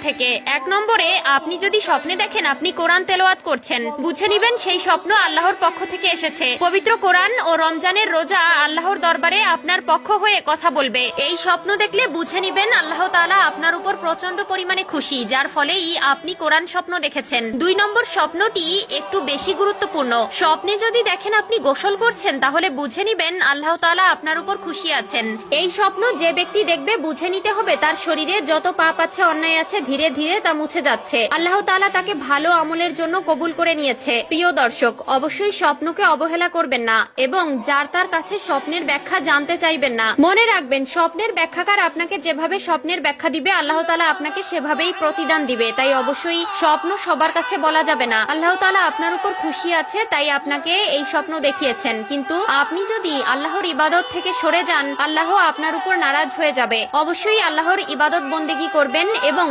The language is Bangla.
থেকে। 1 নম্বরে, আপনি যদি স্বপ্নে দেখেন আপনি কোরআন তেলাওয়াত করছেন, বুঝে নিবেন সেই স্বপ্ন আল্লাহর পক্ষ থেকে এসেছে। পবিত্র কোরআন ও রমজানের রোজা আল্লাহর দরবারে আপনার পক্ষ হয়ে কথা বলবে। এই স্বপ্ন দেখলে বুঝে নিবেন আল্লাহ তাআলা আপনার উপর প্রচন্ড পরিমাণে খুশি, যার ফলেই আপনি কোরআন স্বপ্ন দেখেছেন। 2 নম্বর স্বপ্নটি একটু বেশি গুরুত্বপূর্ণ। স্বপ্নে যদি দেখেন আপনি গোসল করছেন, তাহলে বুঝে নিবেন আল্লাহ তাআলা আপনার উপর খুশি আছেন। এই স্বপ্ন যে ব্যক্তি দেখবে বুঝে নিতে হবে তার শরীরে যত পাপ আছে, অন্যায় আছে, ধীরে ধীরে তা মুছে যাচ্ছে। আল্লাহ তাআলা তাকে ভালো আমলের জন্য কবুল করে নিয়েছে। প্রিয় দর্শক, অবশ্যই স্বপ্নকে অবহেলা করবেন না এবং যার তার কাছে স্বপ্নের ব্যাখ্যা জানতে চাইবেন না। মনে রাখবেন, স্বপ্নের ব্যাখ্যাকার আপনাকে যেভাবে স্বপ্নের ব্যাখ্যা দিবে, আল্লাহ তাআলা আপনাকে সেভাবেই প্রতিদান দিবে। তাই অবশ্যই স্বপ্ন সবার কাছে বলা যাবে না। আল্লাহ তাআলা আপনার উপর খুশি আছে, তাই আপনাকে এই স্বপ্ন দেখিয়েছেন। কিন্তু আপনি যদি আল্লাহর ইবাদত থেকে সরে যান, আল্লাহ আপনার উপর নারাজ হয়ে যাবে। অবশ্যই আল্লাহর ইবাদত বন্দেগী করবেন এবং